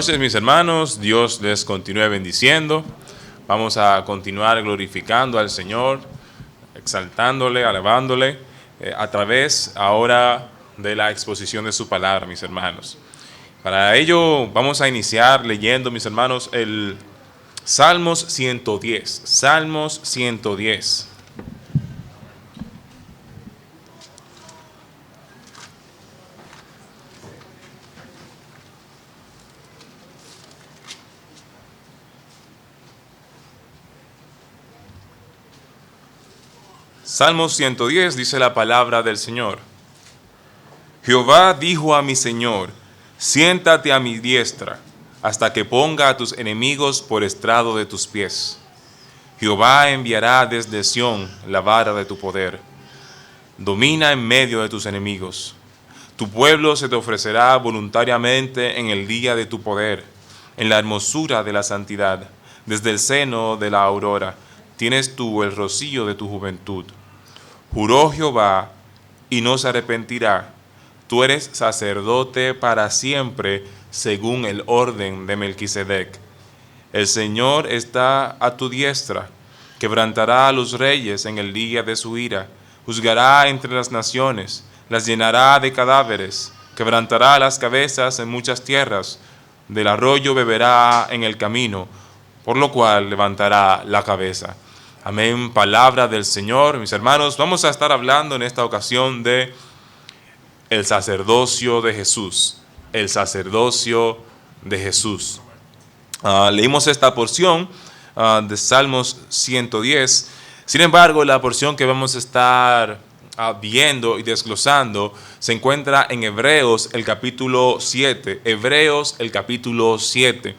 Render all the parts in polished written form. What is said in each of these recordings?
noches, mis hermanos. Dios les continúe bendiciendo. Vamos a continuar glorificando al Señor, exaltándole, alabándole, a través ahora de la exposición de su palabra, mis hermanos. Para ello vamos a iniciar leyendo, mis hermanos, el Salmos 110. Salmos 110. Salmos 110 dice la palabra del Señor. Jehová dijo a mi Señor, siéntate a mi diestra, hasta que ponga a tus enemigos por estrado de tus pies. Jehová enviará desde Sión la vara de tu poder. Domina en medio de tus enemigos. Tu pueblo se te ofrecerá voluntariamente en el día de tu poder, en la hermosura de la santidad. Desde el seno de la aurora tienes tú el rocío de tu juventud. Juró Jehová y no se arrepentirá. Tú eres sacerdote para siempre, según el orden de Melquisedec. El Señor está a tu diestra, quebrantará a los reyes en el día de su ira, juzgará entre las naciones, las llenará de cadáveres, quebrantará las cabezas en muchas tierras, del arroyo beberá en el camino, por lo cual levantará la cabeza. Amén, palabra del Señor. Mis hermanos, vamos a estar hablando en esta ocasión de el sacerdocio de Jesús. El sacerdocio de Jesús. Leímos esta porción de Salmos 110. Sin embargo, la porción que vamos a estar viendo y desglosando se encuentra en Hebreos el capítulo 7. Hebreos el capítulo 7,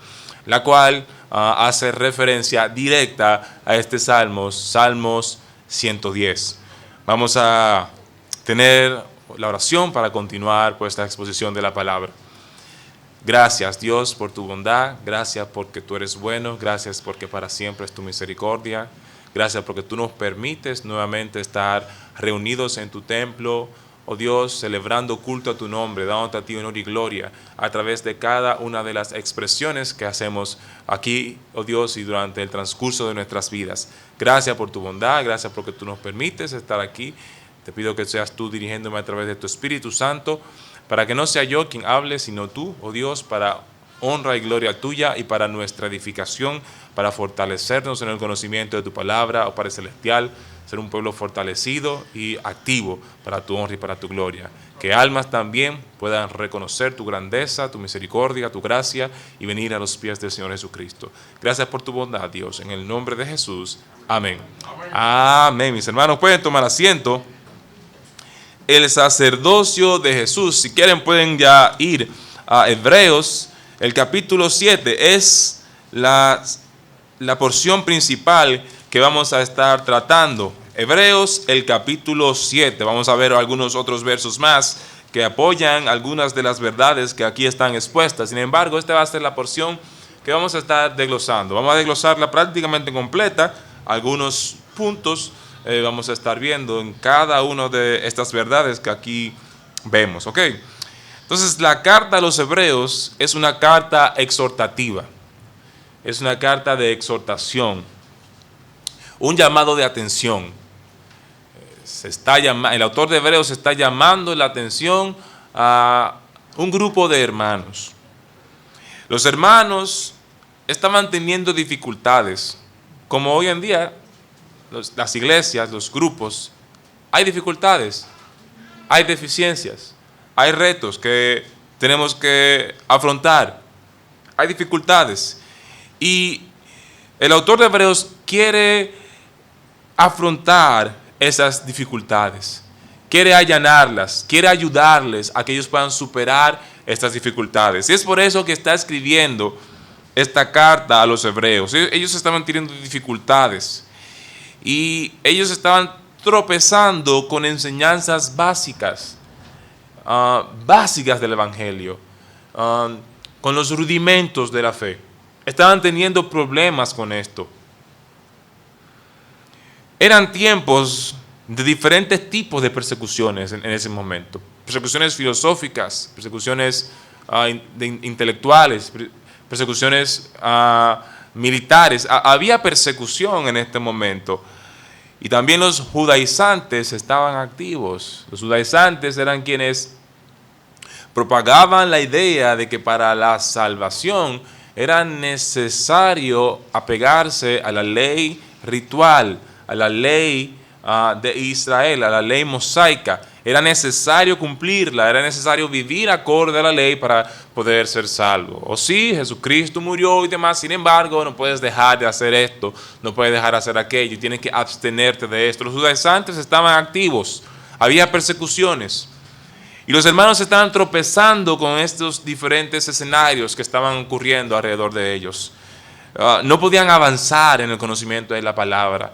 la cual hace referencia directa a este Salmos 110. Vamos a tener la oración para continuar pues la exposición de la palabra. Gracias, Dios, por tu bondad. Gracias porque tú eres bueno. Gracias porque para siempre es tu misericordia. Gracias porque tú nos permites nuevamente estar reunidos en tu templo, oh Dios, celebrando culto a tu nombre, dándote a ti honor y gloria a través de cada una de las expresiones que hacemos aquí, oh Dios, y durante el transcurso de nuestras vidas. Gracias por tu bondad, gracias porque tú nos permites estar aquí. Te pido que seas tú dirigiéndome a través de tu Espíritu Santo, para que no sea yo quien hable, sino tú, oh Dios, para honra y gloria tuya y para nuestra edificación, para fortalecernos en el conocimiento de tu palabra, oh Padre Celestial, ser un pueblo fortalecido y activo para tu honra y para tu gloria. Que almas también puedan reconocer tu grandeza, tu misericordia, tu gracia y venir a los pies del Señor Jesucristo. Gracias por tu bondad, Dios. En el nombre de Jesús. Amén. Amén. Mis hermanos, pueden tomar asiento. El sacerdocio de Jesús. Si quieren pueden ya ir a Hebreos. El capítulo 7 es la porción principal que vamos a estar tratando. Hebreos, el capítulo 7. Vamos a ver algunos otros versos más que apoyan algunas de las verdades que aquí están expuestas. Sin embargo, esta va a ser la porción que vamos a estar desglosando. Vamos a desglosarla prácticamente completa. Algunos puntos vamos a estar viendo en cada una de estas verdades que aquí vemos. ¿Ok? Entonces, la carta a los Hebreos es una carta exhortativa. Es una carta de exhortación. Un llamado de atención. El autor de Hebreos está llamando la atención a un grupo de hermanos. Los hermanos estaban teniendo dificultades. Como hoy en día, las iglesias, los grupos, hay dificultades, hay deficiencias, hay retos que tenemos que afrontar, hay dificultades. Y el autor de Hebreos quiere afrontar esas dificultades, quiere allanarlas, quiere ayudarles a que ellos puedan superar estas dificultades. Y es por eso que está escribiendo esta carta a los hebreos. Ellos estaban teniendo dificultades y ellos estaban tropezando con enseñanzas básicas del Evangelio, con los rudimentos de la fe. Estaban teniendo problemas con esto. Eran tiempos de diferentes tipos de persecuciones en ese momento. Persecuciones filosóficas, persecuciones intelectuales, persecuciones militares. Había persecución en este momento. Y también los judaizantes estaban activos. Los judaizantes eran quienes propagaban la idea de que para la salvación era necesario apegarse a la ley ritual, a la ley de Israel, a la ley mosaica. Era necesario cumplirla, era necesario vivir acorde a la ley para poder ser salvo. O sí, Jesucristo murió y demás, sin embargo, no puedes dejar de hacer esto, no puedes dejar de hacer aquello, tienes que abstenerte de esto. Los judaizantes estaban activos, había persecuciones. Y los hermanos estaban tropezando con estos diferentes escenarios que estaban ocurriendo alrededor de ellos. No podían avanzar en el conocimiento de la palabra.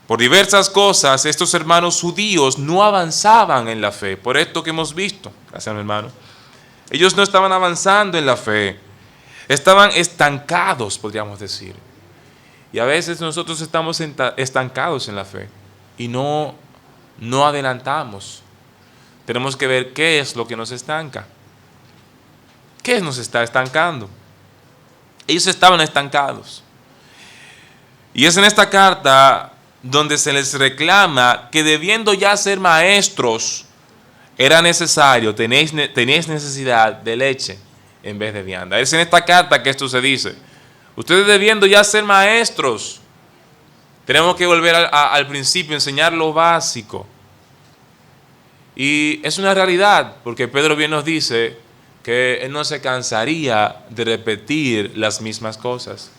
Por diversas cosas, estos hermanos judíos no avanzaban en la fe. Por esto que hemos visto, gracias hermano. Ellos no estaban avanzando en la fe. Estaban estancados, podríamos decir. Y a veces nosotros estamos estancados en la fe y no adelantamos. Tenemos que ver qué es lo que nos estanca. ¿Qué nos está estancando? Ellos estaban estancados. Y es en esta carta donde se les reclama que debiendo ya ser maestros, era necesario, tenéis necesidad de leche en vez de vianda. Es en esta carta que esto se dice. Ustedes debiendo ya ser maestros, tenemos que volver al principio, enseñar lo básico. Y es una realidad, porque Pedro bien nos dice que él no se cansaría de repetir las mismas cosas.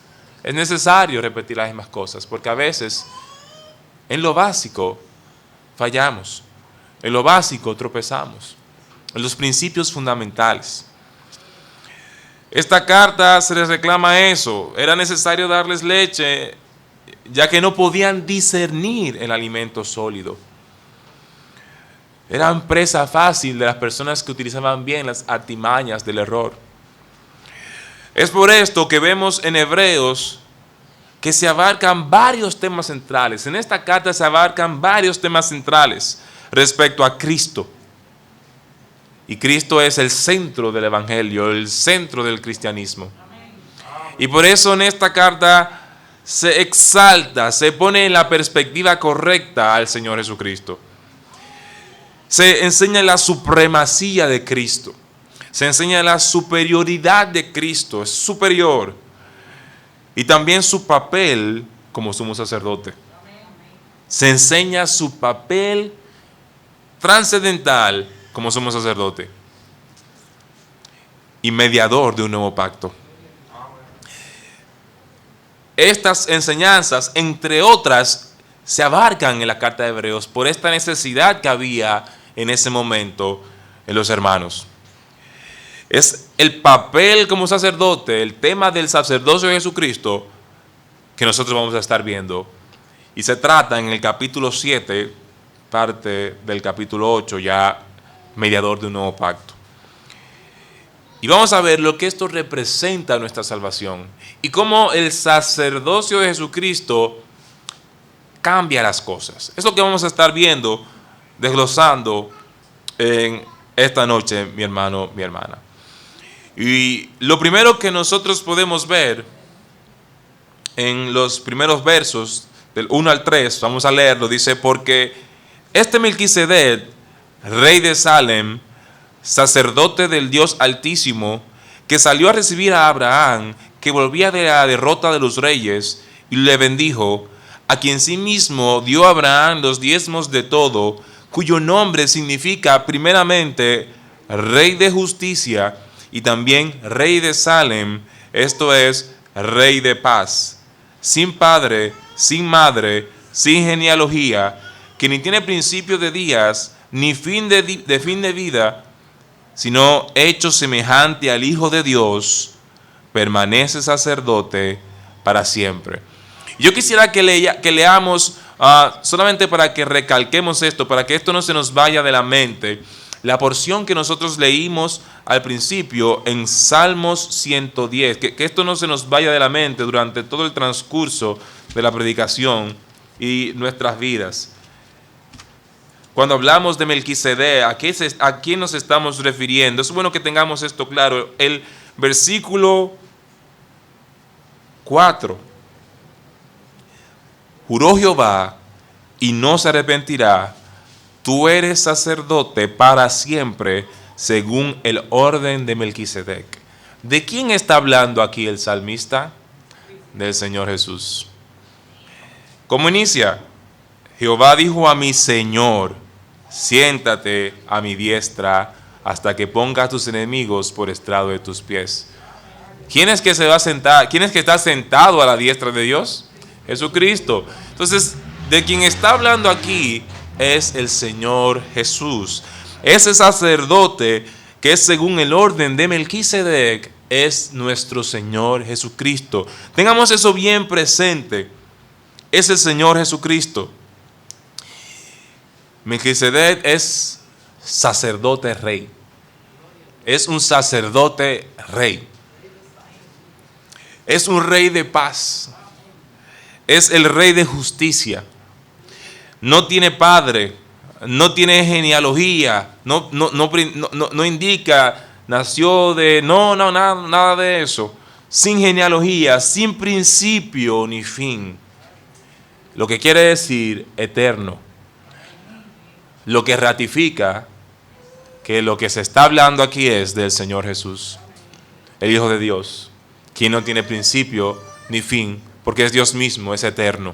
Es necesario repetir las mismas cosas, porque a veces en lo básico fallamos, en lo básico tropezamos, en los principios fundamentales. Esta carta se les reclama eso, era necesario darles leche, ya que no podían discernir el alimento sólido. Eran presa fácil de las personas que utilizaban bien las artimañas del error. Es por esto que vemos en Hebreos que se abarcan varios temas centrales. En esta carta se abarcan varios temas centrales respecto a Cristo. Y Cristo es el centro del Evangelio, el centro del cristianismo. Y por eso en esta carta se exalta, se pone en la perspectiva correcta al Señor Jesucristo. Se enseña la supremacía de Cristo. Se enseña la superioridad de Cristo. Es superior. Y también su papel como sumo sacerdote. Se enseña su papel trascendental como sumo sacerdote. Y mediador de un nuevo pacto. Estas enseñanzas, entre otras, se abarcan en la carta de Hebreos por esta necesidad que había en ese momento en los hermanos. Es el papel como sacerdote, el tema del sacerdocio de Jesucristo que nosotros vamos a estar viendo. Y se trata en el capítulo 7, parte del capítulo 8, ya mediador de un nuevo pacto. Y vamos a ver lo que esto representa a nuestra salvación y cómo el sacerdocio de Jesucristo cambia las cosas. Es lo que vamos a estar viendo, desglosando en esta noche, mi hermano, mi hermana. Y lo primero que nosotros podemos ver en los primeros versos, del 1 al 3, vamos a leerlo, dice: porque este Melquisedec, rey de Salem, sacerdote del Dios Altísimo, que salió a recibir a Abraham, que volvía de la derrota de los reyes, y le bendijo, a quien sí mismo dio a Abraham los diezmos de todo, cuyo nombre significa primeramente Rey de Justicia y también Rey de Salem, esto es, Rey de Paz, sin padre, sin madre, sin genealogía, que ni tiene principio de días, ni fin de vida, sino hecho semejante al Hijo de Dios, permanece sacerdote para siempre. Yo quisiera que leamos, solamente para que recalquemos esto, para que esto no se nos vaya de la mente, la porción que nosotros leímos al principio en Salmos 110, que esto no se nos vaya de la mente durante todo el transcurso de la predicación y nuestras vidas. Cuando hablamos de Melquisedec, ¿a quién nos estamos refiriendo? Es bueno que tengamos esto claro. El Versículo 4. Juró Jehová y no se arrepentirá: tú eres sacerdote para siempre, según el orden de Melquisedec. ¿De quién está hablando aquí el salmista? Del Señor Jesús. ¿Cómo inicia? Jehová dijo a mi Señor: siéntate a mi diestra hasta que ponga a tus enemigos por estrado de tus pies. ¿Quién es que se va a sentar? ¿Quién es que está sentado a la diestra de Dios? Jesucristo. Entonces, de quien está hablando aquí es el Señor Jesús. Ese sacerdote que es según el orden de Melquisedec es nuestro Señor Jesucristo. Tengamos eso bien presente. Es el Señor Jesucristo. Melquisedec es sacerdote rey. Es un sacerdote rey. Es un rey de paz. Es el rey de justicia. No tiene padre. No tiene genealogía. No indica, nació de... nada de eso. Sin genealogía, sin principio ni fin. Lo que quiere decir eterno. Lo que ratifica que lo que se está hablando aquí es del Señor Jesús, el Hijo de Dios, quien no tiene principio ni fin, porque es Dios mismo, es eterno.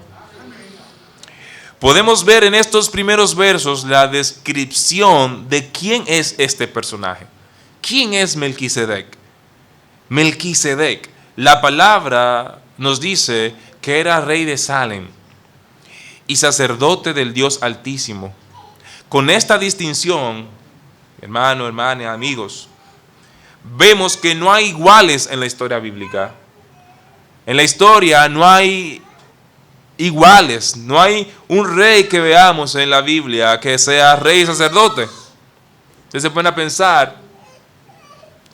Podemos ver en estos primeros versos la descripción de quién es este personaje. ¿Quién es Melquisedec? Melquisedec, la palabra nos dice que era rey de Salem y sacerdote del Dios Altísimo. Con esta distinción, hermano, hermana, amigos, vemos que no hay iguales en la historia bíblica. En la historia no hay iguales, no hay un rey que veamos en la Biblia que sea rey y sacerdote. Ustedes se ponen a pensar,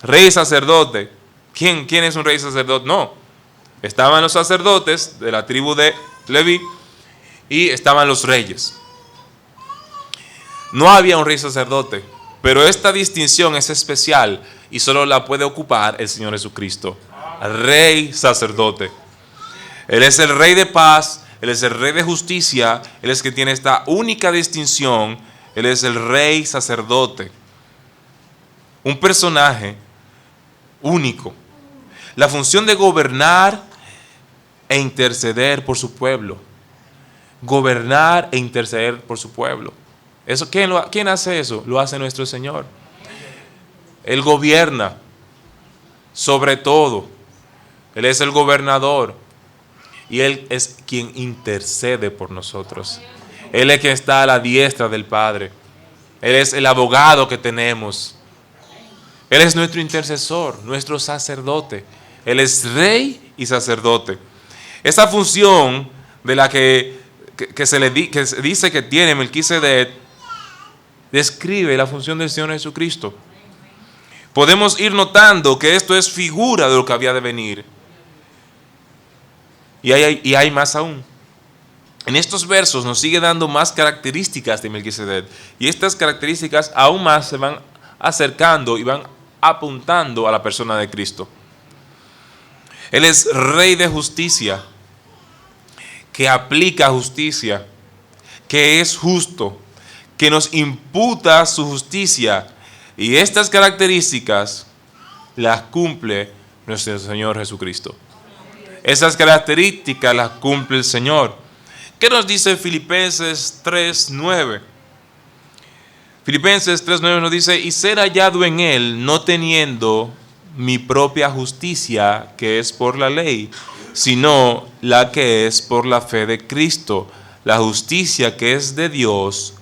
rey y sacerdote, ¿quién es un rey y sacerdote? No, estaban los sacerdotes de la tribu de Leví y estaban los reyes. No había un rey sacerdote, pero esta distinción es especial y solo la puede ocupar el Señor Jesucristo. Rey sacerdote. Él es el rey de paz, Él es el rey de justicia, Él es que tiene esta única distinción, Él es el rey sacerdote. Un personaje único. La función de gobernar e interceder por su pueblo. Gobernar e interceder por su pueblo. Eso, ¿quién hace eso? Lo hace nuestro Señor. Él gobierna sobre todo. Él es el gobernador. Y Él es quien intercede por nosotros. Él es quien está a la diestra del Padre. Él es el abogado que tenemos. Él es nuestro intercesor, nuestro sacerdote. Él es rey y sacerdote. Esa función de la que se dice que tiene Melquisedec describe la función del Señor Jesucristo. Podemos ir notando que esto es figura de lo que había de venir. Y hay más aún. En estos versos nos sigue dando más características de Melquisedec. Y estas características aún más se van acercando y van apuntando a la persona de Cristo. Él es rey de justicia, que aplica justicia, que es justo, que nos imputa su justicia. Y estas características las cumple nuestro Señor Jesucristo. Esas características las cumple el Señor. ¿Qué nos dice Filipenses 3:9? Filipenses 3:9 nos dice: y ser hallado en Él, no teniendo mi propia justicia, que es por la ley, sino la que es por la fe de Cristo, la justicia que es de Dios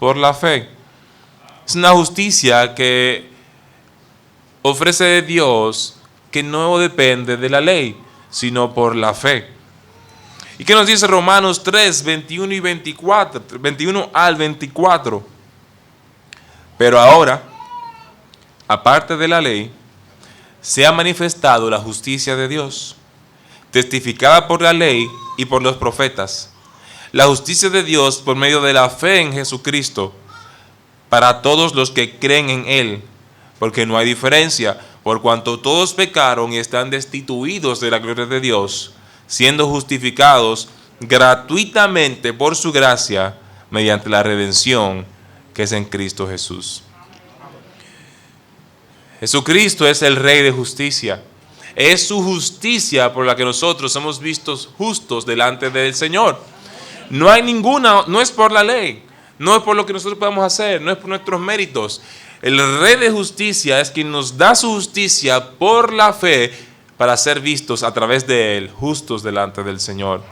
por la fe. Es una justicia que ofrece Dios, que no depende de la ley, sino por la fe. ¿Y qué nos dice Romanos 3, 21 y 24, 21 al 24? Pero ahora, aparte de la ley, se ha manifestado la justicia de Dios, testificada por la ley y por los profetas. La justicia de Dios por medio de la fe en Jesucristo, para todos los que creen en Él, porque no hay diferencia, por cuanto todos pecaron y están destituidos de la gloria de Dios, siendo justificados gratuitamente por su gracia mediante la redención que es en Cristo Jesús. Jesucristo es el Rey de justicia. Es su justicia por la que nosotros somos vistos justos delante del Señor. No hay ninguna, no es por la ley, no es por lo que nosotros podemos hacer, no es por nuestros méritos. El Rey de justicia es quien nos da su justicia por la fe para ser vistos a través de Él, justos delante del Señor.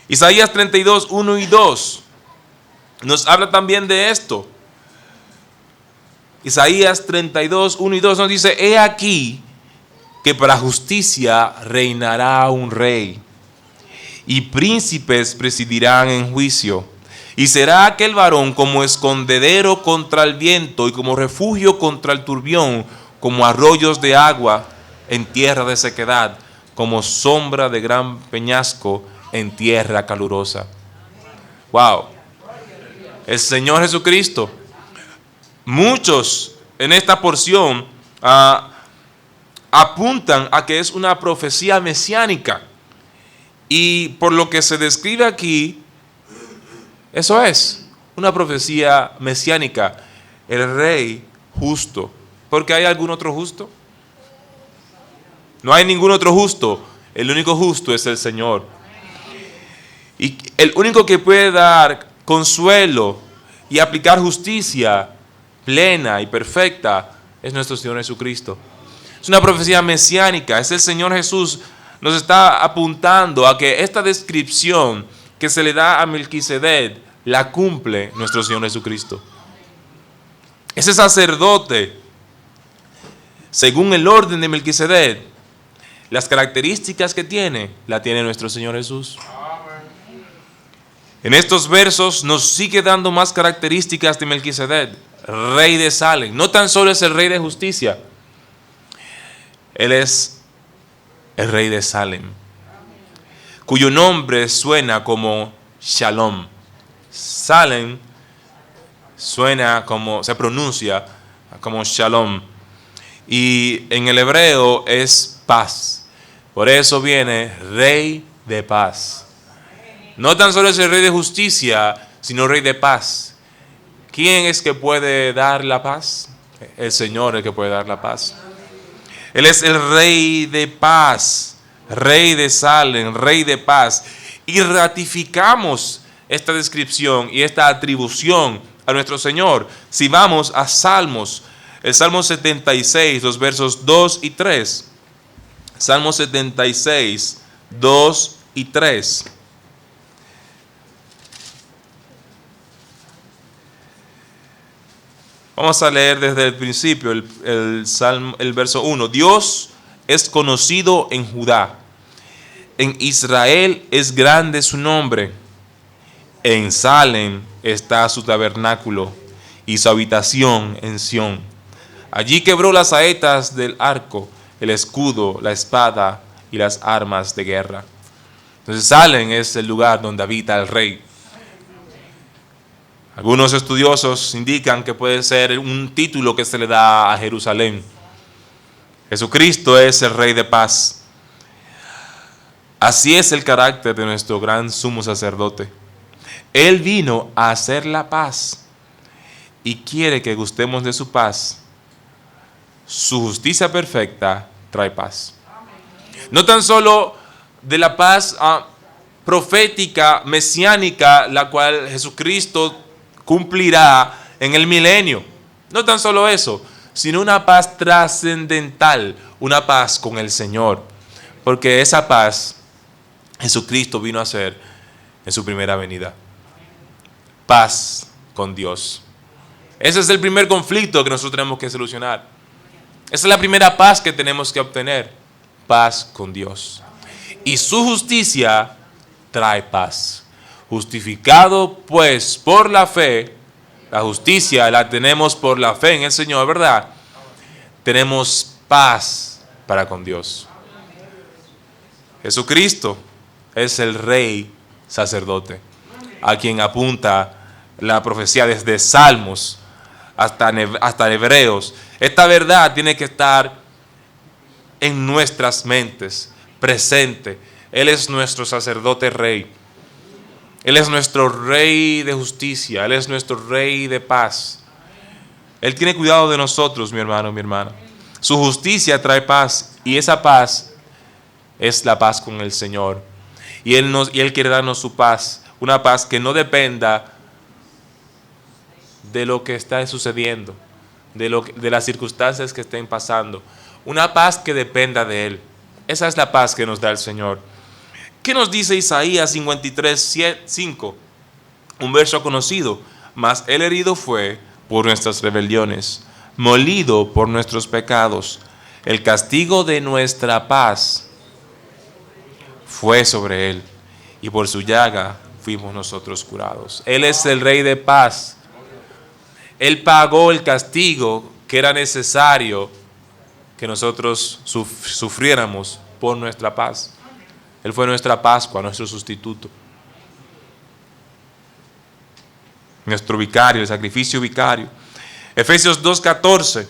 Isaías 32, 1 y 2 nos habla también de esto. Isaías 32, 1 y 2 nos dice: he aquí que para justicia reinará un rey, y príncipes presidirán en juicio. Y será aquel varón como escondedero contra el viento y como refugio contra el turbión, como arroyos de agua en tierra de sequedad, como sombra de gran peñasco en tierra calurosa. Wow. El Señor Jesucristo. Muchos en esta porción apuntan a que es una profecía mesiánica. Y por lo que se describe aquí, eso es una profecía mesiánica. El Rey justo. ¿Porque hay algún otro justo? No hay ningún otro justo. El único justo es el Señor. Y el único que puede dar consuelo y aplicar justicia plena y perfecta es nuestro Señor Jesucristo. Es una profecía mesiánica. Es el Señor Jesús. Nos está apuntando a que esta descripción que se le da a Melquisedec la cumple nuestro Señor Jesucristo. Ese sacerdote, según el orden de Melquisedec, las características que tiene, la tiene nuestro Señor Jesús. En estos versos nos sigue dando más características de Melquisedec, rey de Salem. No tan solo es el rey de justicia, él es el rey de Salem, cuyo nombre suena como Shalom. Salem suena como, se pronuncia como Shalom. Y en el hebreo es paz. Por eso viene rey de paz. No tan solo es el rey de justicia, sino rey de paz. ¿Quién es que puede dar la paz? El Señor es el que puede dar la paz. Él es el rey de paz, rey de Salem, rey de paz. Y ratificamos esta descripción y esta atribución a nuestro Señor si vamos a Salmos, el Salmo 76, los versos 2 y 3. Salmo 76, 2 y 3. Vamos a leer desde el principio el verso 1. Dios es conocido en Judá, en Israel es grande su nombre. En Salem está su tabernáculo y su habitación en Sión. Allí quebró las saetas del arco, el escudo, la espada y las armas de guerra. Entonces Salem es el lugar donde habita el rey. Algunos estudiosos indican que puede ser un título que se le da a Jerusalén. Jesucristo es el Rey de paz. Así es el carácter de nuestro gran sumo sacerdote. Él vino a hacer la paz y quiere que gustemos de su paz. Su justicia perfecta trae paz. No tan solo de la paz profética, mesiánica, la cual Jesucristo cumplirá en el milenio. No tan solo eso, sino una paz trascendental, una paz con el Señor. Porque esa paz Jesucristo vino a hacer en su primera venida. Paz con Dios. Ese es el primer conflicto que nosotros tenemos que solucionar. Esa es la primera paz que tenemos que obtener. Paz con Dios. Y su justicia trae paz. Justificado pues por la fe, la justicia la tenemos por la fe en el Señor, ¿verdad? Tenemos paz para con Dios. Jesucristo es el Rey sacerdote, a quien apunta la profecía desde Salmos hasta Hebreos. Esta verdad tiene que estar en nuestras mentes, presente. Él es nuestro sacerdote rey. Él es nuestro rey de justicia. Él es nuestro rey de paz. Él tiene cuidado de nosotros, mi hermano, mi hermana. Su justicia trae paz, y esa paz es la paz con el Señor. Y Él quiere darnos su paz, una paz que no dependa de lo que está sucediendo, de las circunstancias que estén pasando. Una paz que dependa de Él. Esa es la paz que nos da el Señor. ¿Qué nos dice Isaías 53:5? Un verso conocido. Mas Él herido fue por nuestras rebeliones, molido por nuestros pecados. El castigo de nuestra paz fue sobre Él, y por su llaga fuimos nosotros curados. Él es el Rey de paz. Él pagó el castigo que era necesario que nosotros sufriéramos por nuestra paz. Él fue nuestra Pascua, nuestro sustituto. Nuestro vicario, el sacrificio vicario. Efesios 2:14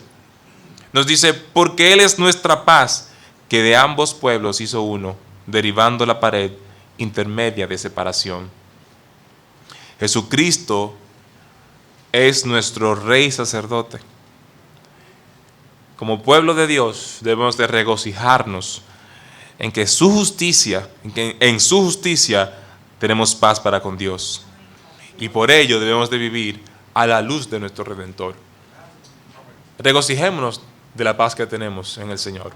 nos dice, porque Él es nuestra paz, que de ambos pueblos hizo uno, derribando la pared intermedia de separación. Jesucristo es nuestro Rey sacerdote. Como pueblo de Dios debemos de regocijarnos en que su justicia, en su justicia tenemos paz para con Dios. Y por ello debemos de vivir a la luz de nuestro Redentor. Regocijémonos de la paz que tenemos en el Señor.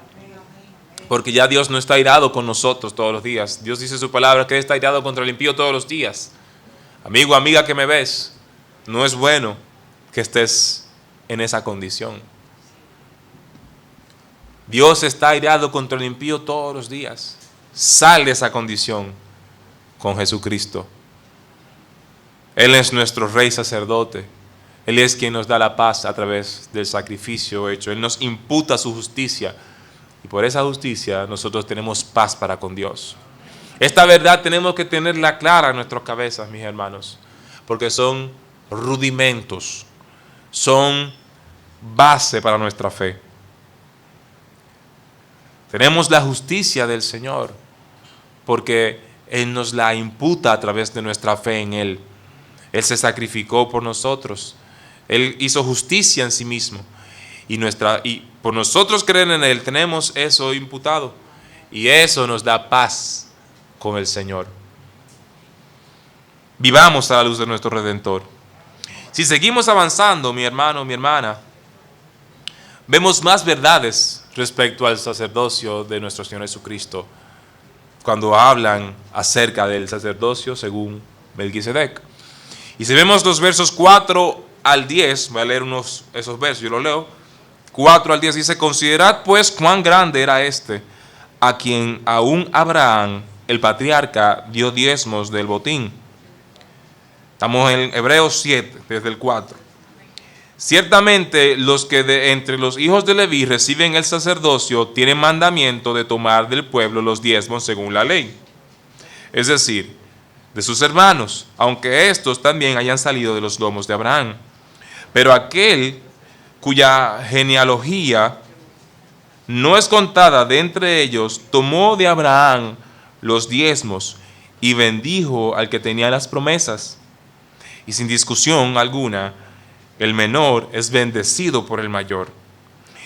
Porque ya Dios no está airado con nosotros todos los días. Dios dice en su palabra que Él está airado contra el impío todos los días. Amigo, amiga que me ves, no es bueno que estés en esa condición. Dios está airado contra el impío todos los días. Sal de esa condición con Jesucristo. Él es nuestro Rey sacerdote. Él es quien nos da la paz a través del sacrificio hecho. Él nos imputa su justicia. Y por esa justicia nosotros tenemos paz para con Dios. Esta verdad tenemos que tenerla clara en nuestras cabezas, mis hermanos. Porque son rudimentos. Son base para nuestra fe. Tenemos la justicia del Señor. Porque Él nos la imputa a través de nuestra fe en Él. Él se sacrificó por nosotros. Él hizo justicia en sí mismo. Y por nosotros creer en Él tenemos eso imputado. Y eso nos da paz con el Señor. Vivamos a la luz de nuestro Redentor. Si seguimos avanzando, mi hermano, mi hermana, vemos más verdades respecto al sacerdocio de nuestro Señor Jesucristo. Cuando hablan acerca del sacerdocio según Melquisedec. Y si vemos los versos 4 al 10, voy a leer esos versos, yo los leo. 4 al 10 dice, considerad pues cuán grande era este, a quien aún Abraham, el patriarca, dio diezmos del botín. Estamos en Hebreos 7, desde el 4. Ciertamente los que entre los hijos de Leví reciben el sacerdocio tienen mandamiento de tomar del pueblo los diezmos según la ley. Es decir, de sus hermanos, aunque estos también hayan salido de los lomos de Abraham. Pero aquel cuya genealogía no es contada de entre ellos, tomó de Abraham los diezmos y bendijo al que tenía las promesas. Y sin discusión alguna, el menor es bendecido por el mayor.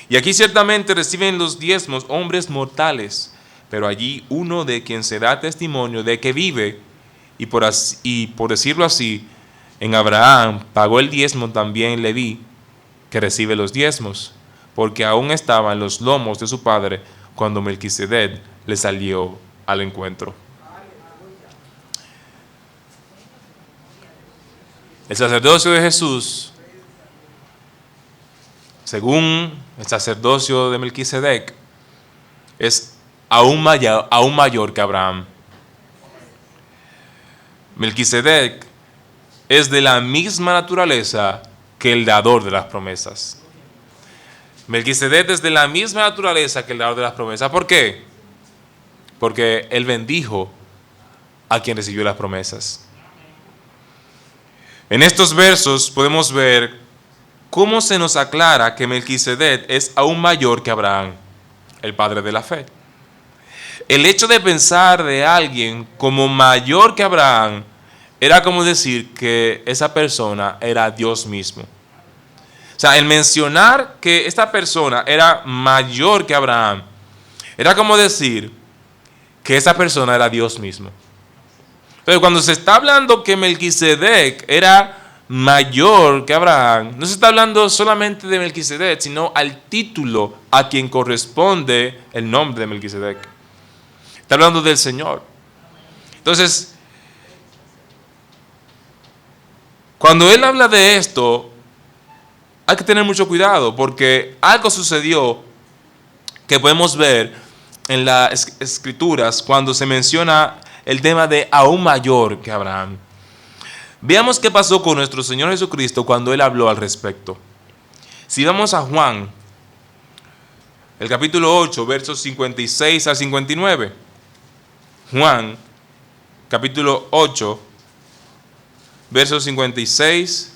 Y aquí ciertamente reciben los diezmos hombres mortales, pero allí uno de quien se da testimonio de que vive, y por decirlo así, en Abraham pagó el diezmo también Leví, que recibe los diezmos, porque aún estaba en los lomos de su padre cuando Melquisedec le salió al encuentro. El sacerdocio de Jesús, según el sacerdocio de Melquisedec, es aún mayor que Abraham. Melquisedec es de la misma naturaleza que el dador de las promesas. Melquisedec es de la misma naturaleza que el dador de las promesas. ¿Por qué? Porque él bendijo a quien recibió las promesas. En estos versos podemos ver ¿cómo se nos aclara que Melquisedec es aún mayor que Abraham, el padre de la fe? El hecho de pensar de alguien como mayor que Abraham era como decir que esa persona era Dios mismo. O sea, el mencionar que esta persona era mayor que Abraham era como decir que esa persona era Dios mismo. Pero cuando se está hablando que Melquisedec era mayor que Abraham, no se está hablando solamente de Melquisedec, sino al título a quien corresponde el nombre de Melquisedec. Está hablando del Señor. Entonces, cuando él habla de esto, hay que tener mucho cuidado, porque algo sucedió que podemos ver en las Escrituras cuando se menciona el tema de aún mayor que Abraham. Veamos qué pasó con nuestro Señor Jesucristo cuando Él habló al respecto. Si vamos a Juan, el capítulo 8, versos 56 al 59. Juan, capítulo 8, versos 56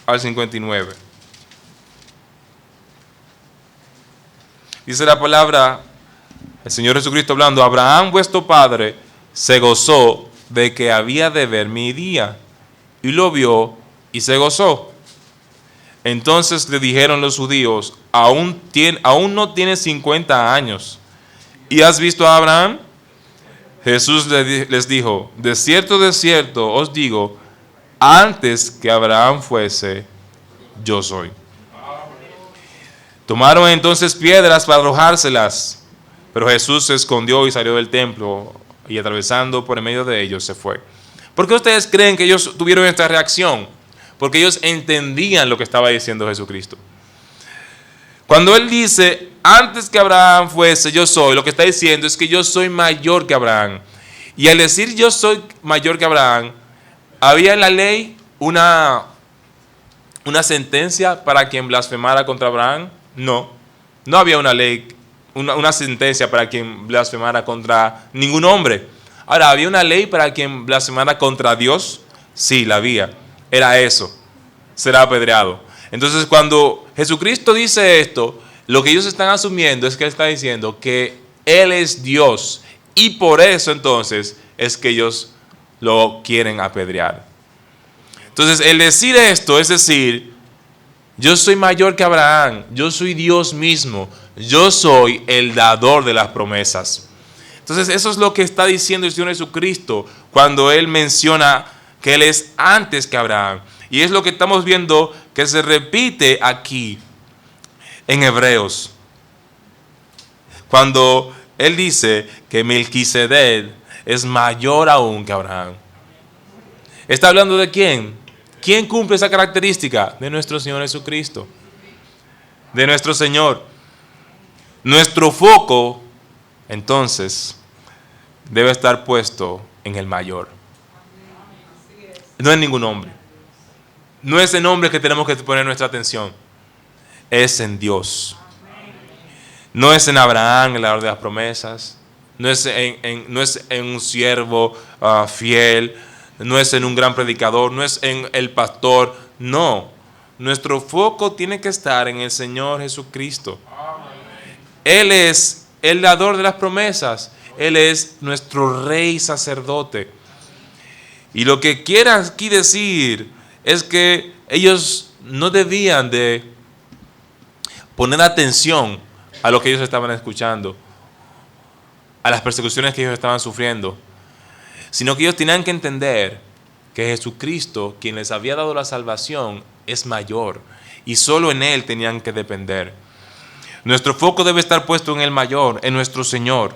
al 59. Dice la palabra, el Señor Jesucristo hablando: Abraham vuestro padre se gozó de que había de ver mi día, y lo vio y se gozó. Entonces le dijeron los judíos: aún no tiene 50 años, ¿y has visto a Abraham? Jesús les dijo: de cierto os digo, antes que Abraham fuese, yo soy. Tomaron entonces piedras para arrojárselas, pero Jesús se escondió y salió del templo, y atravesando por en medio de ellos se fue. ¿Por qué ustedes creen que ellos tuvieron esta reacción? Porque ellos entendían lo que estaba diciendo Jesucristo. Cuando Él dice, antes que Abraham fuese, yo soy, lo que está diciendo es que yo soy mayor que Abraham. Y al decir yo soy mayor que Abraham, había en la ley una sentencia para quien blasfemara contra Abraham. No había una ley, una sentencia para quien blasfemara contra ningún hombre. Ahora, ¿había una ley para quien blasfemara contra Dios? Sí, la había. Era eso, será apedreado. Entonces, cuando Jesucristo dice esto, lo que ellos están asumiendo es que Él está diciendo que Él es Dios, y por eso entonces es que ellos lo quieren apedrear. Entonces, el decir esto es decir, yo soy mayor que Abraham, yo soy Dios mismo, yo soy el dador de las promesas. Entonces, eso es lo que está diciendo el Señor Jesucristo cuando Él menciona que Él es antes que Abraham. Y es lo que estamos viendo que se repite aquí en Hebreos, cuando Él dice que Melquisedec es mayor aún que Abraham. ¿Está hablando de quién? ¿Quién cumple esa característica? De nuestro Señor Jesucristo, de nuestro Señor. Nuestro foco, entonces, debe estar puesto en el mayor. No en ningún hombre. No es en hombre que tenemos que poner nuestra atención. Es en Dios. No es en Abraham, el dador de las promesas. No es en un siervo fiel. No es en un gran predicador. No es en el pastor. No. Nuestro foco tiene que estar en el Señor Jesucristo. Él es el dador de las promesas. Él es nuestro rey sacerdote. Y lo que quiera aquí decir es que ellos no debían de poner atención a lo que ellos estaban escuchando, a las persecuciones que ellos estaban sufriendo, sino que ellos tenían que entender que Jesucristo, quien les había dado la salvación, es mayor y solo en Él tenían que depender. Nuestro foco debe estar puesto en el mayor, en nuestro Señor.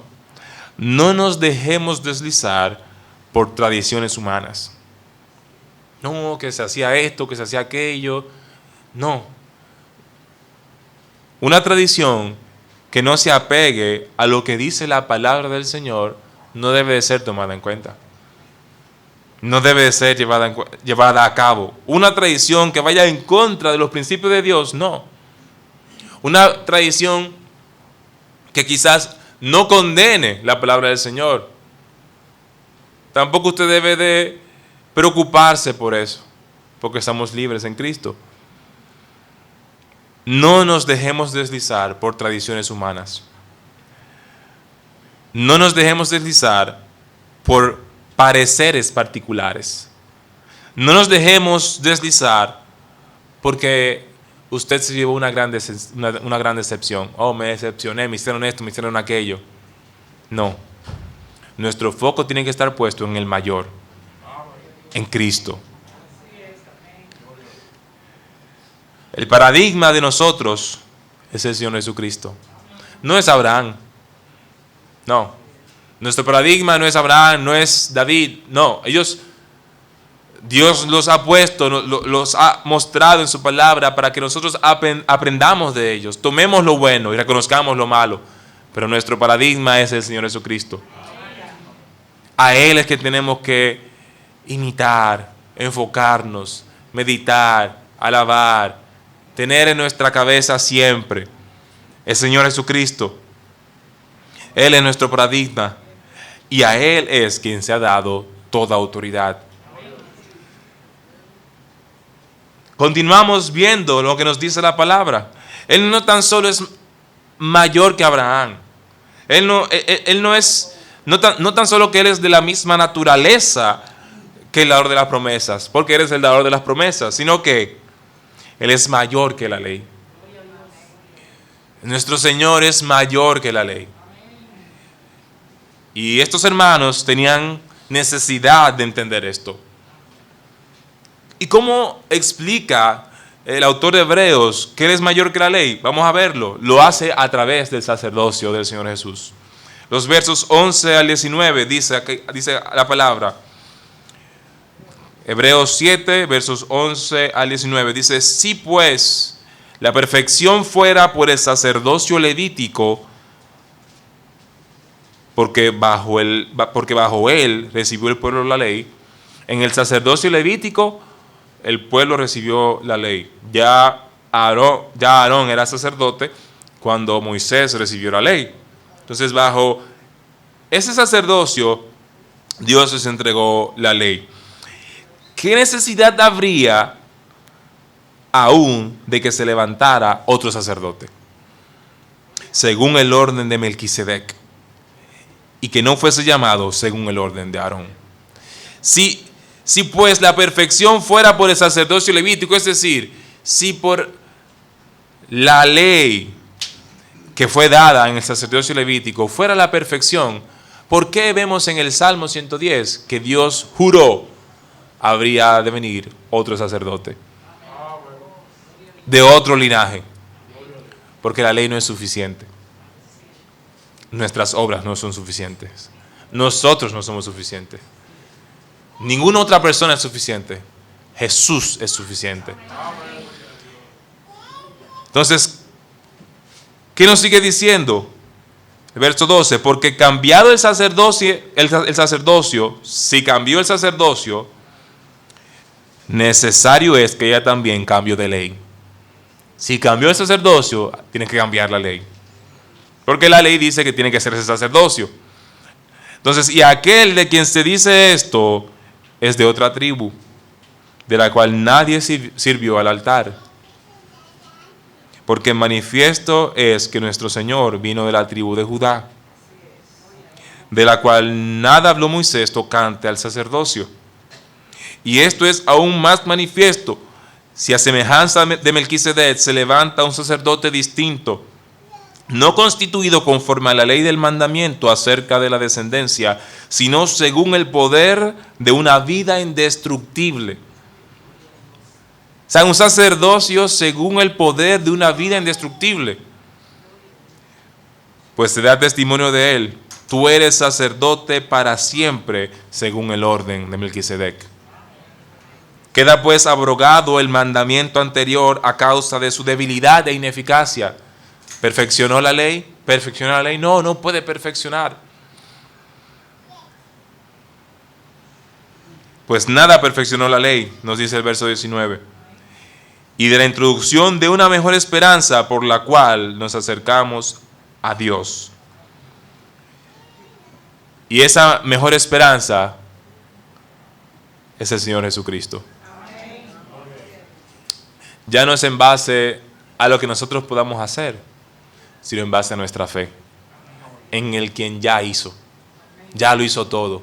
No nos dejemos deslizar por tradiciones humanas. No, que se hacía esto, que se hacía aquello. No. Una tradición que no se apegue a lo que dice la palabra del Señor no debe de ser tomada en cuenta. No debe de ser llevada a cabo. Una tradición que vaya en contra de los principios de Dios, no. Una tradición que quizás no condene la palabra del Señor. Tampoco usted debe de preocuparse por eso, porque estamos libres en Cristo. no nos dejemos deslizar por tradiciones humanas. No nos dejemos deslizar por pareceres particulares. No nos dejemos deslizar porque usted se llevó una gran decepción. Oh, me decepcioné, me hicieron esto, me hicieron aquello. No. Nuestro foco tiene que estar puesto en el mayor, en Cristo. El paradigma de nosotros es el Señor Jesucristo. No es Abraham. No. Nuestro paradigma no es Abraham, no es David. No. Dios los ha puesto, los ha mostrado en su palabra para que nosotros aprendamos de ellos. Tomemos lo bueno y reconozcamos lo malo. Pero nuestro paradigma es el Señor Jesucristo. A Él es que tenemos que imitar, enfocarnos, meditar, alabar, tener en nuestra cabeza siempre el Señor Jesucristo. Él es nuestro paradigma y a Él es quien se ha dado toda autoridad. Continuamos viendo lo que nos dice la palabra. Él no tan solo es mayor que Abraham. Él no es, no tan solo que Él es de la misma naturaleza que el dador de las promesas, porque Él es el dador de las promesas, sino que Él es mayor que la ley. Nuestro Señor es mayor que la ley. Y estos hermanos tenían necesidad de entender esto. ¿Y cómo explica el autor de Hebreos que Él es mayor que la ley? Vamos a verlo. Lo hace a través del sacerdocio del Señor Jesús. Los versos 11 al 19 dice la palabra. Hebreos 7, versos 11 al 19. Dice, si pues la perfección fuera por el sacerdocio levítico, porque bajo él recibió el pueblo la ley, en el sacerdocio levítico el pueblo recibió la ley. Ya Aarón era sacerdote cuando Moisés recibió la ley. Entonces, bajo ese sacerdocio, Dios les entregó la ley. ¿Qué necesidad habría aún de que se levantara otro sacerdote? Según el orden de Melquisedec, y que no fuese llamado según el orden de Aarón. Si pues la perfección fuera por el sacerdocio levítico, es decir, si por la ley que fue dada en el sacerdocio levítico fuera la perfección, ¿por qué vemos en el Salmo 110 que Dios juró habría de venir otro sacerdote de otro linaje? Porque la ley no es suficiente. Nuestras obras no son suficientes. Nosotros no somos suficientes. Ninguna otra persona es suficiente. Jesús es suficiente. Entonces, ¿qué nos sigue diciendo? El verso 12, porque cambiado el sacerdocio, si cambió el sacerdocio, necesario es que haya también cambio de ley. Si cambió el sacerdocio, tiene que cambiar la ley. Porque la ley dice que tiene que ser ese sacerdocio. Entonces, y aquel de quien se dice esto es de otra tribu, de la cual nadie sirvió al altar. Porque manifiesto es que nuestro Señor vino de la tribu de Judá, de la cual nada habló Moisés tocante al sacerdocio. Y esto es aún más manifiesto, si a semejanza de Melquisedec se levanta un sacerdote distinto, no constituido conforme a la ley del mandamiento acerca de la descendencia, sino según el poder de una vida indestructible. O sea, un sacerdocio según el poder de una vida indestructible. Pues se da testimonio de él. Tú eres sacerdote para siempre, según el orden de Melquisedec. Queda pues abrogado el mandamiento anterior a causa de su debilidad e ineficacia. ¿Perfeccionó la ley? ¿Perfeccionó la ley? No, no puede perfeccionar. Pues nada perfeccionó la ley, nos dice el verso 19. Y de la introducción de una mejor esperanza por la cual nos acercamos a Dios. Y esa mejor esperanza es el Señor Jesucristo. Ya no es en base a lo que nosotros podamos hacer, sino en base a nuestra fe, en el quien ya lo hizo todo.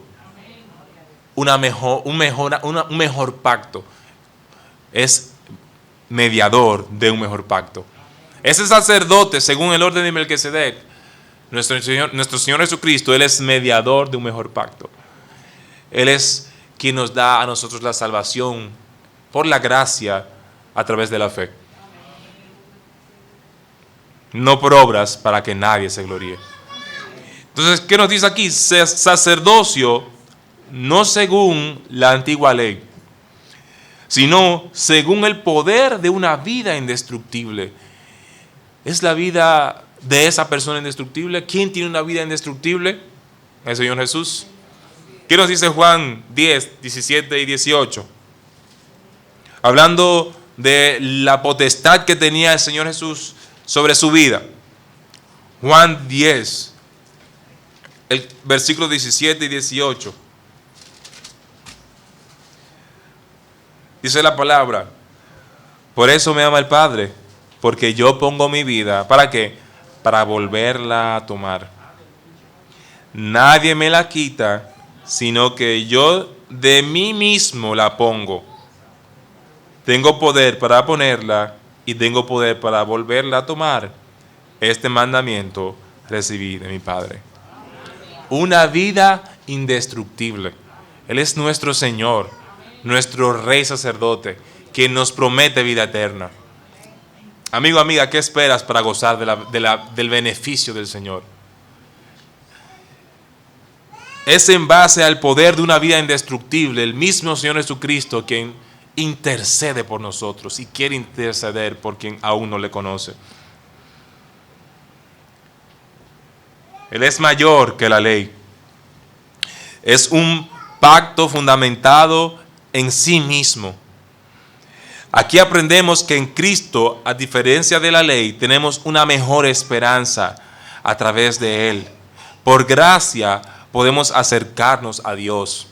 Un mejor pacto. Es mediador de un mejor pacto. Ese sacerdote, según el orden de Melquisedec, nuestro Señor Jesucristo, Él es mediador de un mejor pacto. Él es quien nos da a nosotros la salvación por la gracia a través de la fe. No por obras para que nadie se gloríe. Entonces, ¿qué nos dice aquí? Sacerdocio no según la antigua ley, sino según el poder de una vida indestructible. ¿Es la vida de esa persona indestructible? ¿Quién tiene una vida indestructible? El Señor Jesús. ¿Qué nos dice Juan 10, 17 y 18? Hablando de la potestad que tenía el Señor Jesús sobre su vida. Juan 10, el versículo 17 y 18. Dice la palabra: por eso me ama el Padre, porque yo pongo mi vida, ¿para qué? Para volverla a tomar. Nadie me la quita, sino que yo de mí mismo la pongo. Tengo poder para ponerla y tengo poder para volverla a tomar. Este mandamiento recibí de mi Padre. Una vida indestructible. Él es nuestro Señor, nuestro Rey Sacerdote, quien nos promete vida eterna. Amigo, amiga, ¿qué esperas para gozar del beneficio del Señor? Es en base al poder de una vida indestructible, el mismo Señor Jesucristo quien intercede por nosotros y quiere interceder por quien aún no le conoce. Él es mayor que la ley. Es un pacto fundamentado en sí mismo. Aquí aprendemos que en Cristo, a diferencia de la ley, tenemos una mejor esperanza a través de Él. Por gracia podemos acercarnos a Dios.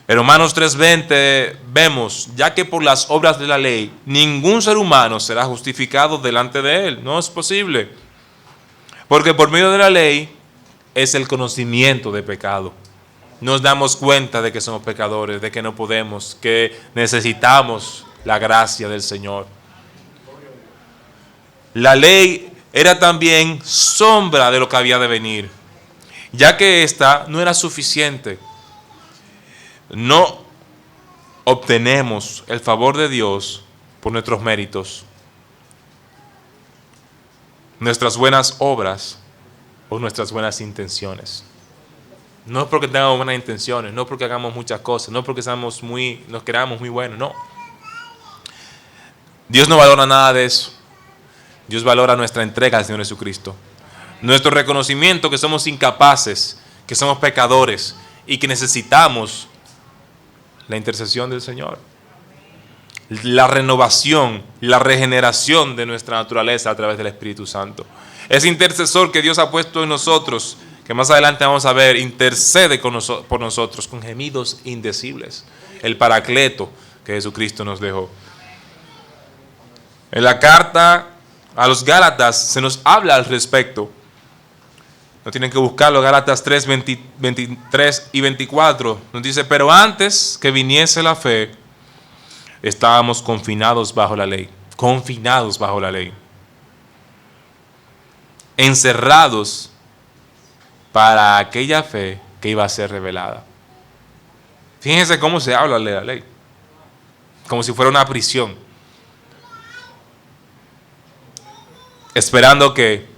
En Romanos 3:20 vemos, ya que por las obras de la ley ningún ser humano será justificado delante de Él. No es posible. Porque por medio de la ley es el conocimiento de pecado. Nos damos cuenta de que somos pecadores, de que no podemos, que necesitamos la gracia del Señor. La ley era también sombra de lo que había de venir, ya que ésta no era suficiente. No obtenemos el favor de Dios por nuestros méritos, nuestras buenas obras o nuestras buenas intenciones. No es porque tengamos buenas intenciones, no es porque hagamos muchas cosas, no es porque nos creamos muy buenos, no. Dios no valora nada de eso. Dios valora nuestra entrega al Señor Jesucristo. Nuestro reconocimiento que somos incapaces, que somos pecadores y que necesitamos la intercesión del Señor. La renovación, la regeneración de nuestra naturaleza a través del Espíritu Santo. Ese intercesor que Dios ha puesto en nosotros, que más adelante vamos a ver, intercede por nosotros con gemidos indecibles. El Paracleto que Jesucristo nos dejó. En la carta a los Gálatas se nos habla al respecto. No tienen que buscarlo, Gálatas 3, 23 y 24. Nos dice: pero antes que viniese la fe, estábamos confinados bajo la ley. Confinados bajo la ley. Encerrados para aquella fe que iba a ser revelada. Fíjense cómo se habla de la ley. Como si fuera una prisión. Esperando que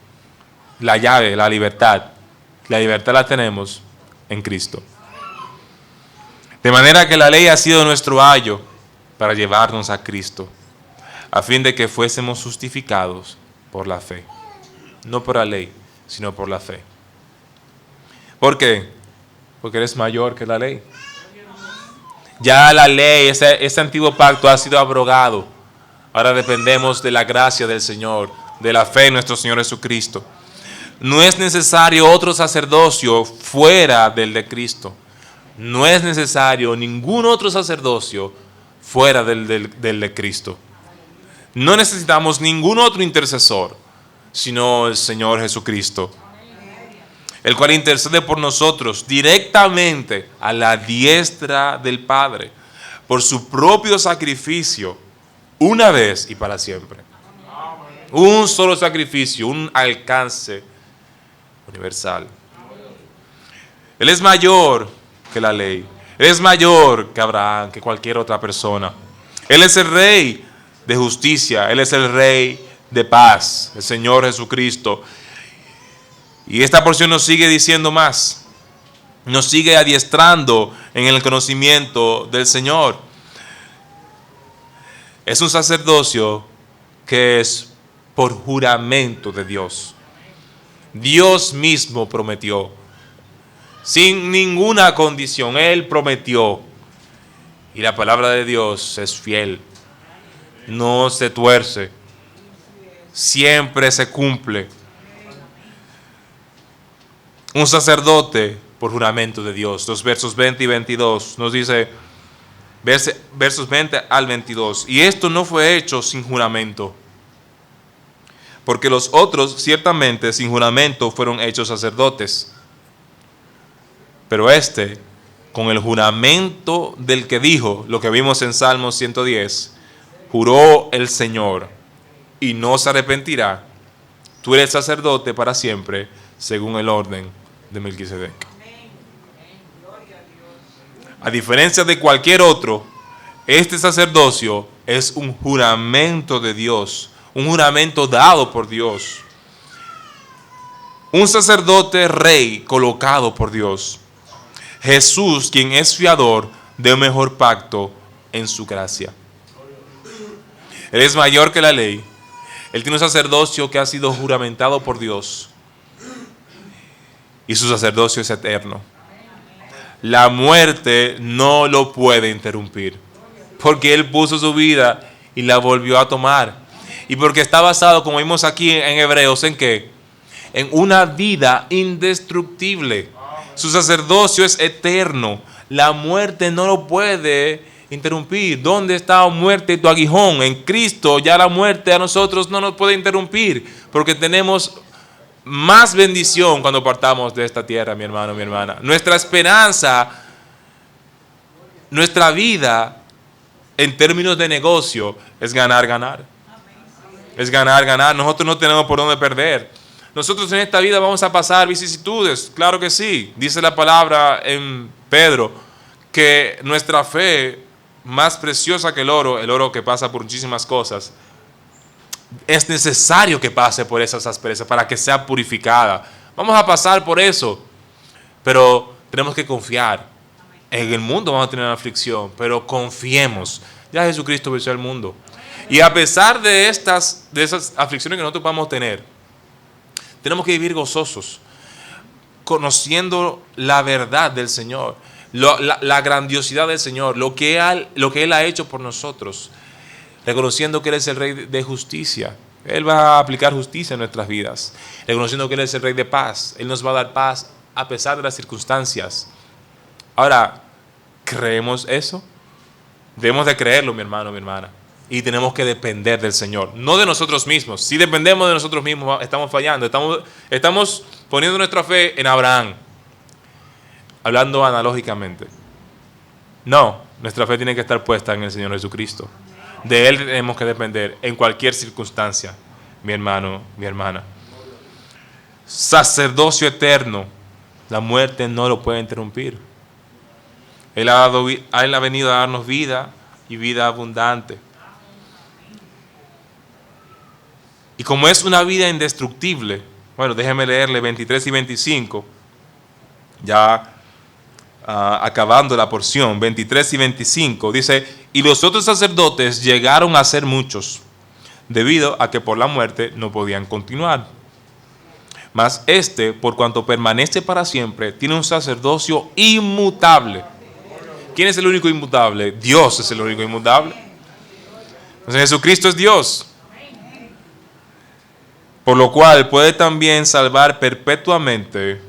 la llave, la libertad la tenemos en Cristo. De manera que la ley ha sido nuestro ayo para llevarnos a Cristo, a fin de que fuésemos justificados por la fe. No por la ley, sino por la fe. ¿Por qué? Porque eres mayor que la ley. Ya la ley, ese antiguo pacto ha sido abrogado. Ahora dependemos de la gracia del Señor, de la fe en nuestro Señor Jesucristo. No es necesario otro sacerdocio fuera del de Cristo. No es necesario ningún otro sacerdocio fuera del de Cristo. No necesitamos ningún otro intercesor, sino el Señor Jesucristo, el cual intercede por nosotros directamente a la diestra del Padre, por su propio sacrificio, una vez y para siempre. Un solo sacrificio, un alcance universal. Él es mayor que la ley. Él es mayor que Abraham, que cualquier otra persona. Él es el Rey de justicia. Él es el Rey de paz, el Señor Jesucristo. Y esta porción nos sigue diciendo más. Nos sigue adiestrando en el conocimiento del Señor. Es un sacerdocio que es por juramento de Dios. Dios mismo prometió, sin ninguna condición. Él prometió. Y la palabra de Dios es fiel. No se tuerce. Siempre se cumple. Un sacerdote por juramento de Dios. Los versos 20 y 22 nos dice, versos 20 al 22. Y esto no fue hecho sin juramento, porque los otros ciertamente sin juramento fueron hechos sacerdotes. Pero este, con el juramento del que dijo, lo que vimos en Salmo 110, juró el Señor y no se arrepentirá. Tú eres sacerdote para siempre, según el orden de Melquisedec. A diferencia de cualquier otro, este sacerdocio es un juramento de Dios, un juramento dado por Dios. Un sacerdote rey colocado por Dios. Jesús, quien es fiador de un mejor pacto en su gracia. Él es mayor que la ley. Él tiene un sacerdocio que ha sido juramentado por Dios. Y su sacerdocio es eterno. La muerte no lo puede interrumpir, porque Él puso su vida y la volvió a tomar. Y porque está basado, como vimos aquí en Hebreos, ¿en qué? En una vida indestructible. Su sacerdocio es eterno. La muerte no lo puede interrumpir. ¿Dónde está, oh muerte, tu aguijón? En Cristo ya la muerte a nosotros no nos puede interrumpir, porque tenemos más bendición cuando partamos de esta tierra, mi hermano, mi hermana. Nuestra esperanza, nuestra vida en términos de negocio es ganar, ganar. Es ganar, ganar. Nosotros no tenemos por dónde perder. Nosotros en esta vida vamos a pasar vicisitudes, claro que sí. Dice la palabra en Pedro que nuestra fe, más preciosa que el oro que pasa por muchísimas cosas, es necesario que pase por esas asperezas para que sea purificada. Vamos a pasar por eso, pero tenemos que confiar. En el mundo vamos a tener aflicción, pero confiemos. Ya Jesucristo venció al mundo. Y a pesar de esas aflicciones que nosotros vamos a tener, tenemos que vivir gozosos, conociendo la verdad del Señor, la grandiosidad del Señor, lo que Él ha hecho por nosotros, reconociendo que Él es el Rey de justicia. Él va a aplicar justicia en nuestras vidas, reconociendo que Él es el Rey de paz. Él nos va a dar paz a pesar de las circunstancias. Ahora, ¿creemos eso? Debemos de creerlo, mi hermano, mi hermana. Y tenemos que depender del Señor, no de nosotros mismos. Si dependemos de nosotros mismos, estamos fallando. Estamos poniendo nuestra fe en Abraham, hablando analógicamente. No, nuestra fe tiene que estar puesta en el Señor Jesucristo. De Él tenemos que depender en cualquier circunstancia, mi hermano, mi hermana. Sacerdocio eterno, la muerte no lo puede interrumpir. Él ha venido a darnos vida y vida abundante. Y como es una vida indestructible, bueno, déjeme leerle 23 y 25, ya acabando la porción, 23 y 25, dice, y los otros sacerdotes llegaron a ser muchos, debido a que por la muerte no podían continuar. Mas este, por cuanto permanece para siempre, tiene un sacerdocio inmutable. ¿Quién es el único inmutable? Dios es el único inmutable. Entonces Jesucristo es Dios. Por lo cual puede también salvar perpetuamente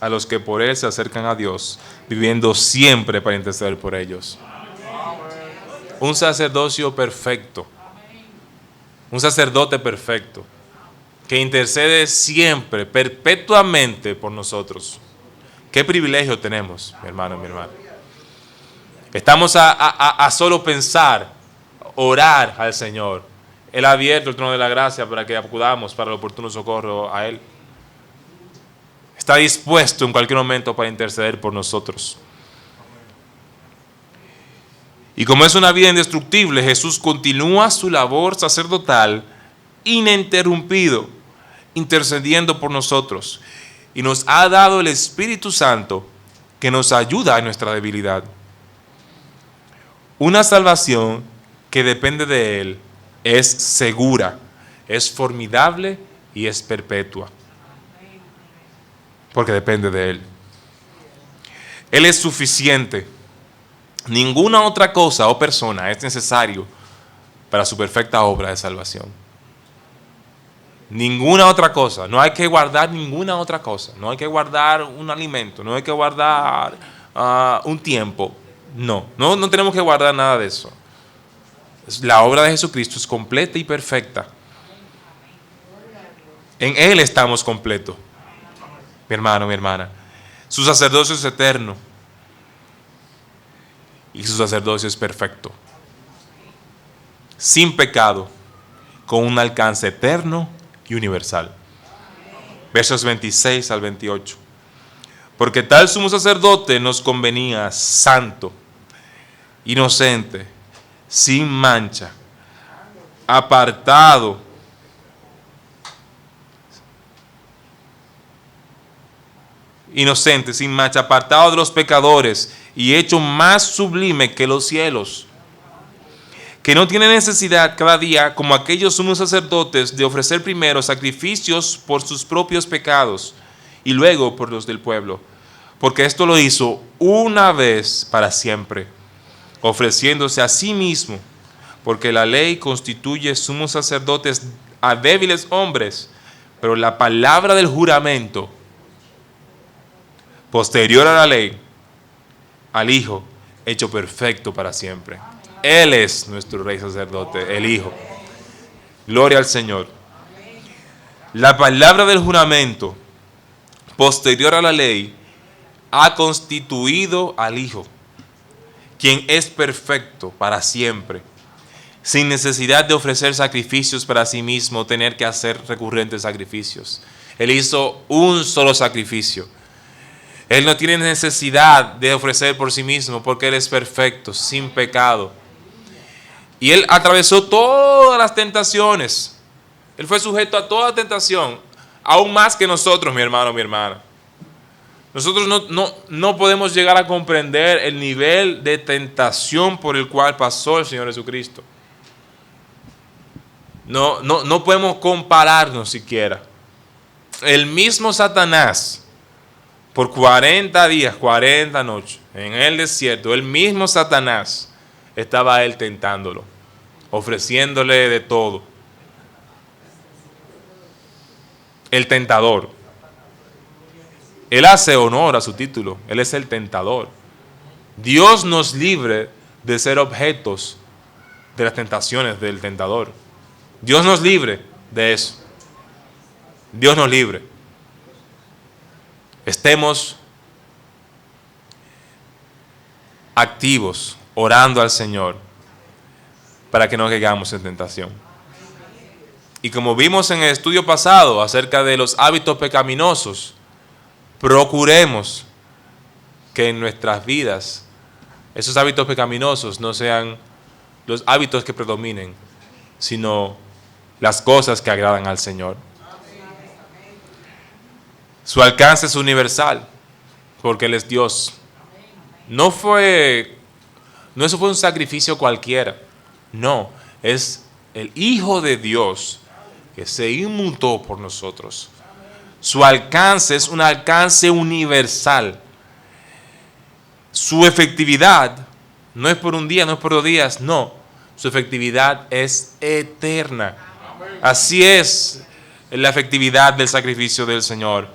a los que por Él se acercan a Dios, viviendo siempre para interceder por ellos. un sacerdocio perfecto, un sacerdote perfecto, que intercede siempre, perpetuamente por nosotros. ¿Qué privilegio tenemos, mi hermano, mi hermana? Estamos a solo pensar, orar al Señor. Él ha abierto el trono de la gracia para que acudamos para el oportuno socorro a Él. Está dispuesto en cualquier momento para interceder por nosotros. Y como es una vida indestructible, Jesús continúa su labor sacerdotal ininterrumpido, intercediendo por nosotros. Y nos ha dado el Espíritu Santo que nos ayuda en nuestra debilidad. Una salvación que depende de Él es segura, es formidable y es perpetua. Porque depende de Él. Él es suficiente. Ninguna otra cosa o persona es necesario para su perfecta obra de salvación. Ninguna otra cosa. No hay que guardar ninguna otra cosa. No hay que guardar un alimento. No hay que guardar un tiempo. No tenemos que guardar nada de eso. La obra de Jesucristo es completa y perfecta. En Él estamos completos. Mi hermano, mi hermana. Su sacerdocio es eterno. Y su sacerdocio es perfecto. Sin pecado. Con un alcance eterno y universal. Versos 26 al 28. Porque tal sumo sacerdote nos convenía santo, inocente, sin mancha, apartado, inocente, sin mancha, apartado de los pecadores y hecho más sublime que los cielos, que no tiene necesidad cada día, como aquellos sumos sacerdotes, de ofrecer primero sacrificios por sus propios pecados y luego por los del pueblo, porque esto lo hizo una vez para siempre, ofreciéndose a sí mismo, porque la ley constituye sumos sacerdotes a débiles hombres, pero la palabra del juramento, posterior a la ley, al Hijo, hecho perfecto para siempre. Él es nuestro Rey sacerdote, el Hijo. Gloria al Señor. La palabra del juramento, posterior a la ley, ha constituido al Hijo, quien es perfecto para siempre, sin necesidad de ofrecer sacrificios para sí mismo, tener que hacer recurrentes sacrificios. Él hizo un solo sacrificio. Él no tiene necesidad de ofrecer por sí mismo porque Él es perfecto, sin pecado. Y Él atravesó todas las tentaciones. Él fue sujeto a toda tentación, aún más que nosotros, mi hermano, mi hermana. Nosotros no podemos llegar a comprender el nivel de tentación por el cual pasó el Señor Jesucristo. No podemos compararnos siquiera. El mismo Satanás, por 40 días, 40 noches, en el desierto, el mismo Satanás estaba a Él tentándolo, ofreciéndole de todo. El tentador. Él hace honor a su título. Él es el tentador. Dios nos libre de ser objetos de las tentaciones del tentador. Dios nos libre de eso. Dios nos libre. Estemos activos, orando al Señor, para que no caigamos en tentación. Y como vimos en el estudio pasado acerca de los hábitos pecaminosos, procuremos que en nuestras vidas esos hábitos pecaminosos no sean los hábitos que predominen, sino las cosas que agradan al Señor. Su alcance es universal, porque Él es Dios. No eso fue un sacrificio cualquiera. No, es el Hijo de Dios que se inmutó por nosotros. Su alcance es un alcance universal. Su efectividad no es por un día, no es por 2 días, no. Su efectividad es eterna. Así es la efectividad del sacrificio del Señor.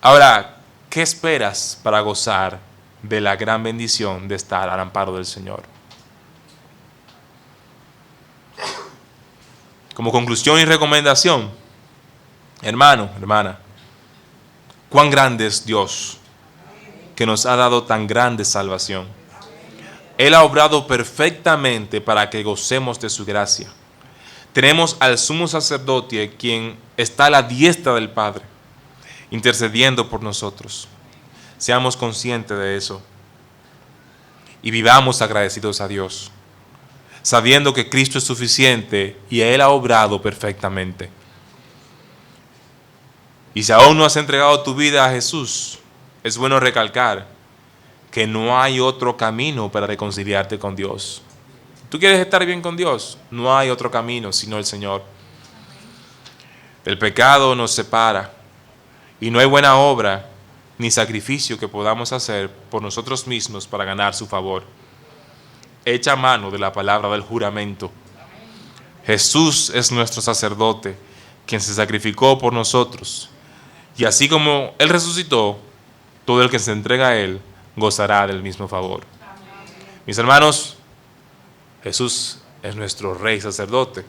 Ahora, ¿qué esperas para gozar de la gran bendición de estar al amparo del Señor? Como conclusión y recomendación, hermano, hermana, cuán grande es Dios que nos ha dado tan grande salvación. Él ha obrado perfectamente para que gocemos de su gracia. Tenemos al sumo sacerdote, quien está a la diestra del Padre, intercediendo por nosotros. Seamos conscientes de eso y vivamos agradecidos a Dios, sabiendo que Cristo es suficiente y Él ha obrado perfectamente. Y si aún no has entregado tu vida a Jesús, es bueno recalcar que no hay otro camino para reconciliarte con Dios. ¿Tú quieres estar bien con Dios? No hay otro camino sino el Señor. El pecado nos separa y no hay buena obra ni sacrificio que podamos hacer por nosotros mismos para ganar su favor. Echa mano de la palabra del juramento. Jesús es nuestro sacerdote, quien se sacrificó por nosotros. Y así como Él resucitó, todo el que se entrega a Él gozará del mismo favor. Mis hermanos, Jesús es nuestro Rey sacerdote,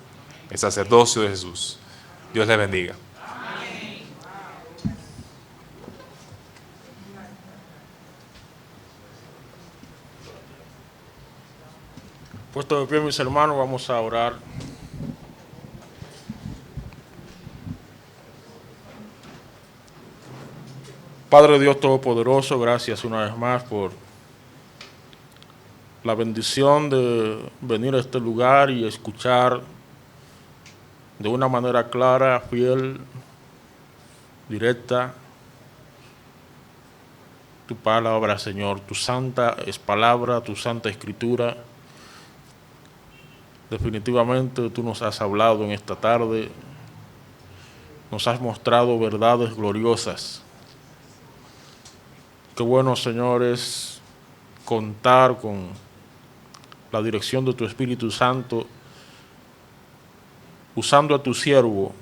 el sacerdocio de Jesús. Dios les bendiga. Puesto de pie, mis hermanos, vamos a orar. Padre Dios Todopoderoso, gracias una vez más por la bendición de venir a este lugar y escuchar de una manera clara, fiel, directa, tu palabra, Señor. Tu santa es palabra, tu santa escritura. Definitivamente tú nos has hablado en esta tarde, nos has mostrado verdades gloriosas. Qué bueno, Señor, es contar con la dirección de tu Espíritu Santo, usando a tu siervo,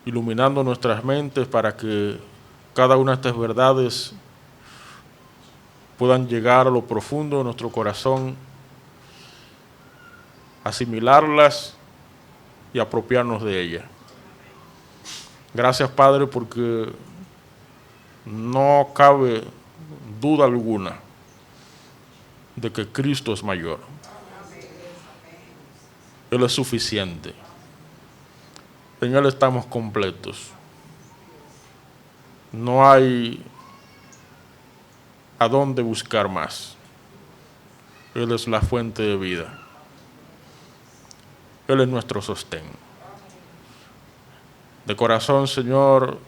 iluminando nuestras mentes para que cada una de estas verdades puedan llegar a lo profundo de nuestro corazón, asimilarlas y apropiarnos de ellas. Gracias, Padre, porque no cabe duda alguna de que Cristo es mayor. Él es suficiente. En Él estamos completos. No hay a dónde buscar más. Él es la fuente de vida. Él es nuestro sostén. De corazón, Señor,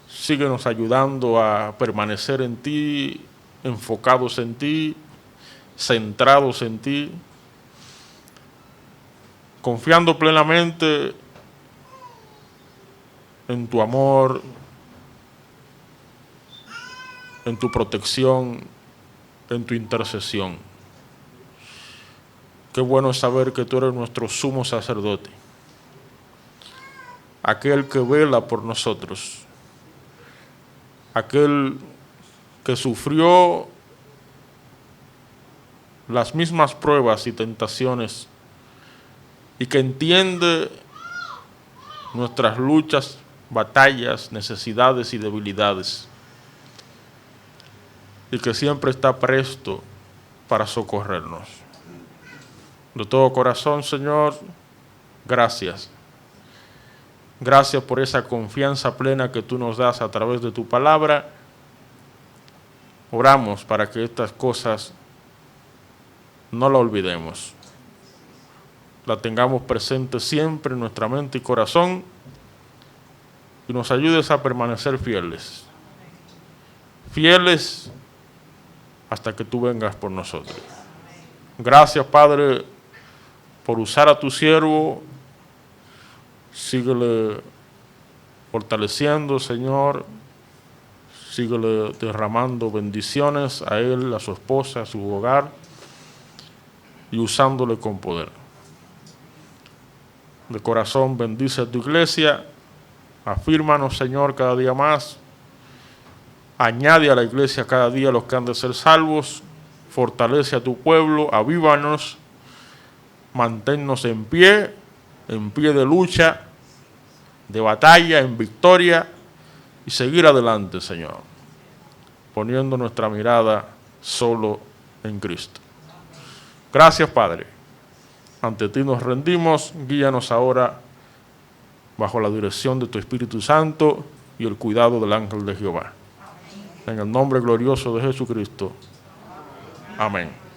síguenos ayudando a permanecer en ti, enfocados en ti, centrados en ti, confiando plenamente en tu amor, en tu protección, en tu intercesión. Qué bueno es saber que tú eres nuestro sumo sacerdote, aquel que vela por nosotros, aquel que sufrió las mismas pruebas y tentaciones y que entiende nuestras luchas, batallas, necesidades y debilidades, y que siempre está presto para socorrernos. De todo corazón, Señor, gracias. Gracias por esa confianza plena que tú nos das a través de tu palabra. Oramos para que estas cosas no las olvidemos. La tengamos presente siempre en nuestra mente y corazón y nos ayudes a permanecer fieles. Fieles hasta que tú vengas por nosotros. Gracias, Padre, por usar a tu siervo. Síguele fortaleciendo, Señor. Síguele derramando bendiciones a él, a su esposa, a su hogar, y usándole con poder. De corazón bendice a tu iglesia. Afírmanos, Señor, cada día más. Añade a la iglesia cada día los que han de ser salvos. Fortalece a tu pueblo, avívanos. manténnos en pie de lucha, de batalla, en victoria, y seguir adelante, Señor, poniendo nuestra mirada solo en Cristo. Gracias, Padre. Ante ti nos rendimos, guíanos ahora bajo la dirección de tu Espíritu Santo y el cuidado del ángel de Jehová. En el nombre glorioso de Jesucristo. Amén.